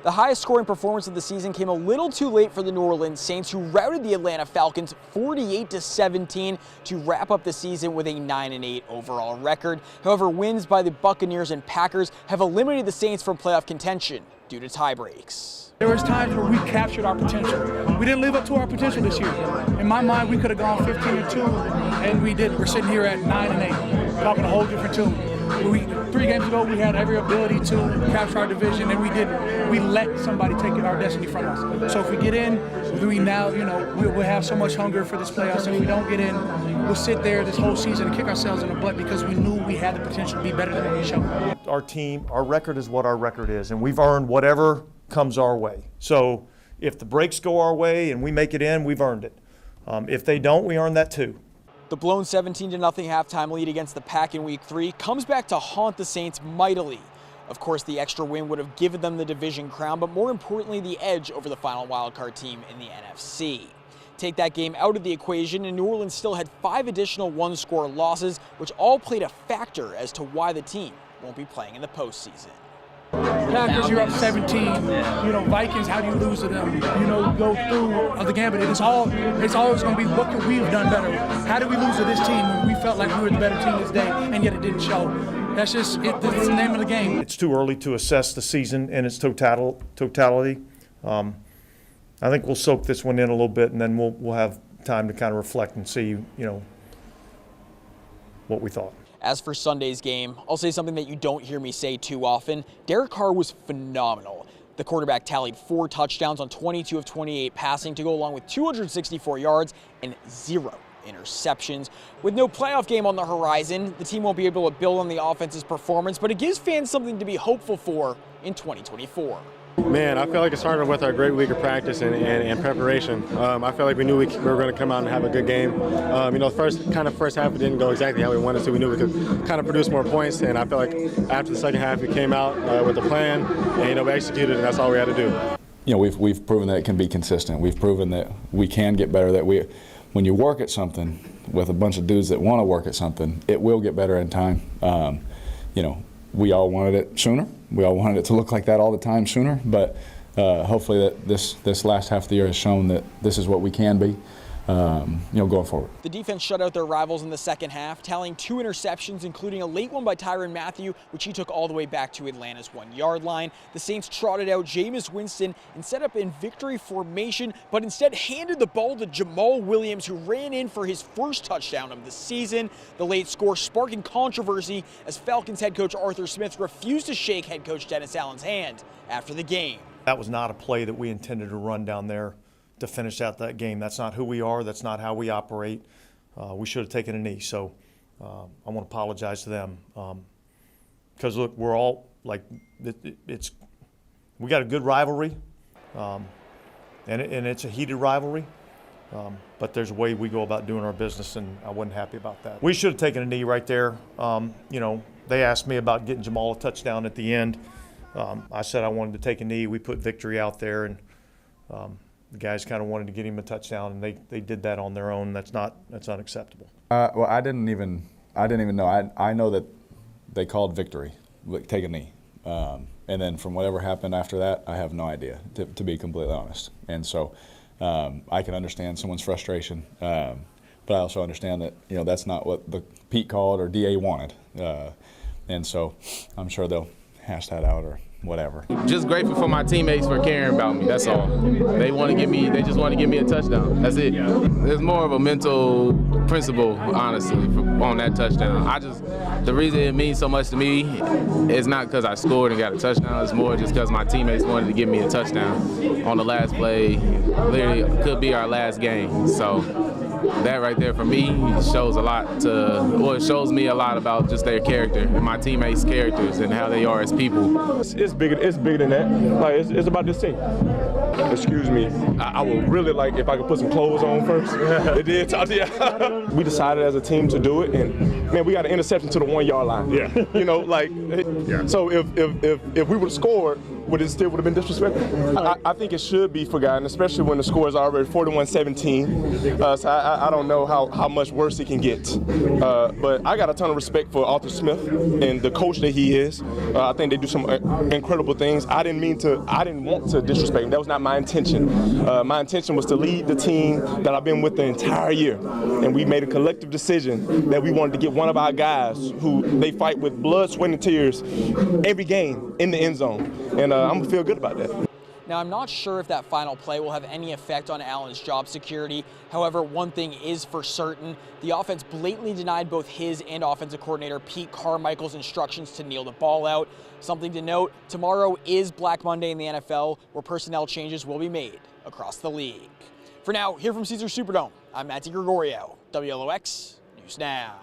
The highest scoring performance of the season came a little too late for the New Orleans Saints, who routed the Atlanta Falcons 48-17 to wrap up the season with a 9-8 overall record. However, wins by the Buccaneers and Packers have eliminated the Saints from playoff contention due to tie breaks. There was times where we captured our potential. We didn't live up to our potential this year. In my mind, we could have gone 15-2, and we didn't. We're sitting here at 9-8, talking a whole different tune. 3 games ago, we had every ability to capture our division, and we didn't. We let somebody take our destiny from us. So if we get in, we now, we'll have so much hunger for this playoffs. If we don't get in, we'll sit there this whole season and kick ourselves in the butt because we knew we had the potential to be better than what we showed. Our team, our record is what our record is, and we've earned whatever comes our way. So if the breaks go our way and we make it in, we've earned it. If they don't, we earn that too. The blown 17-0 halftime lead against the Pack in Week 3 comes back to haunt the Saints mightily. Of course, the extra win would have given them the division crown, but more importantly, the edge over the final wildcard team in the NFC. Take that game out of the equation, and New Orleans still had 5 additional one-score losses, which all played a factor as to why the team won't be playing in the postseason. Packers, you're up 17. Vikings, how do you lose to them? Go through the gambit. It's always going to be what could we have done better? How did we lose to this team when we felt like we were the better team this day, and yet it didn't show? That's just it. That's the name of the game. It's too early to assess the season in its totality. I think we'll soak this one in a little bit, and then we'll have time to kind of reflect and see, what we thought. As for Sunday's game, I'll say something that you don't hear me say too often. Derek Carr was phenomenal. The quarterback tallied 4 touchdowns on 22 of 28 passing to go along with 264 yards and 0 interceptions. With no playoff game on the horizon, the team won't be able to build on the offense's performance, but it gives fans something to be hopeful for in 2024. Man, I feel like it started with our great week of practice and preparation. I felt like we knew we were going to come out and have a good game. The first half it didn't go exactly how we wanted to. We knew we could kind of produce more points, and I felt like after the second half we came out with a plan, and we executed, and that's all we had to do. We've proven that it can be consistent. We've proven that we can get better. When you work at something with a bunch of dudes that want to work at something, it will get better in time. We all wanted it sooner. We all wanted it to look like that all the time sooner, but hopefully that this last half of the year has shown that this is what we can be, going forward. The defense shut out their rivals in the second half, tallying 2 interceptions, including a late one by Tyrann Mathieu, which he took all the way back to Atlanta's 1-yard line. The Saints trotted out Jameis Winston and set up in victory formation, but instead handed the ball to Jamal Williams, who ran in for his first touchdown of the season. The late score sparking controversy as Falcons head coach Arthur Smith refused to shake head coach Dennis Allen's hand after the game. That was not a play that we intended to run down there to finish out that game. That's not who we are. That's not how we operate. We should have taken a knee. So I want to apologize to them because look, we're all like we got a good rivalry, and it's a heated rivalry. But there's a way we go about doing our business, and I wasn't happy about that. We should have taken a knee right there. They asked me about getting Jamal a touchdown at the end. I said I wanted to take a knee. We put victory out there, and the guys kind of wanted to get him a touchdown, and they did that on their own. That's unacceptable. Well, I didn't even know. I know that they called victory, take a knee, and then from whatever happened after that, I have no idea, to be completely honest. And so I can understand someone's frustration, but I also understand that that's not what the Pete called or DA wanted, and so I'm sure they'll hash that out or whatever. Just grateful for my teammates for caring about me. That's all. They just want to give me a touchdown. That's it. There's more of a mental principle, honestly, on that touchdown. The reason it means so much to me is not because I scored and got a touchdown. It's more just because my teammates wanted to give me a touchdown on the last play. Literally could be our last game. So that right there for me shows a lot it shows me a lot about just their character and my teammates' characters and how they are as people. It's bigger than that. Like it's about this team. Excuse me. I would really like if I could put some clothes on first. They did talk to you. We decided as a team to do it, and man, we got an interception to the 1-yard line. Yeah. So if we would have scored, would it still would have been disrespectful? I think it should be forgotten, especially when the score is already 41-17. So I don't know how much worse it can get. But I got a ton of respect for Arthur Smith and the coach that he is. I think they do some incredible things. I didn't want to disrespect him. That was not my intention. My intention was to lead the team that I've been with the entire year. And we made a collective decision that we wanted to get one of our guys who they fight with blood, sweat, and tears every game in the end zone. And I'm going to feel good about that. Now, I'm not sure if that final play will have any effect on Allen's job security. However, one thing is for certain, the offense blatantly denied both his and offensive coordinator Pete Carmichael's instructions to kneel the ball out. Something to note, tomorrow is Black Monday in the NFL, where personnel changes will be made across the league. For now, here from Caesars Superdome, I'm Matty Gregorio, WLOX News Now.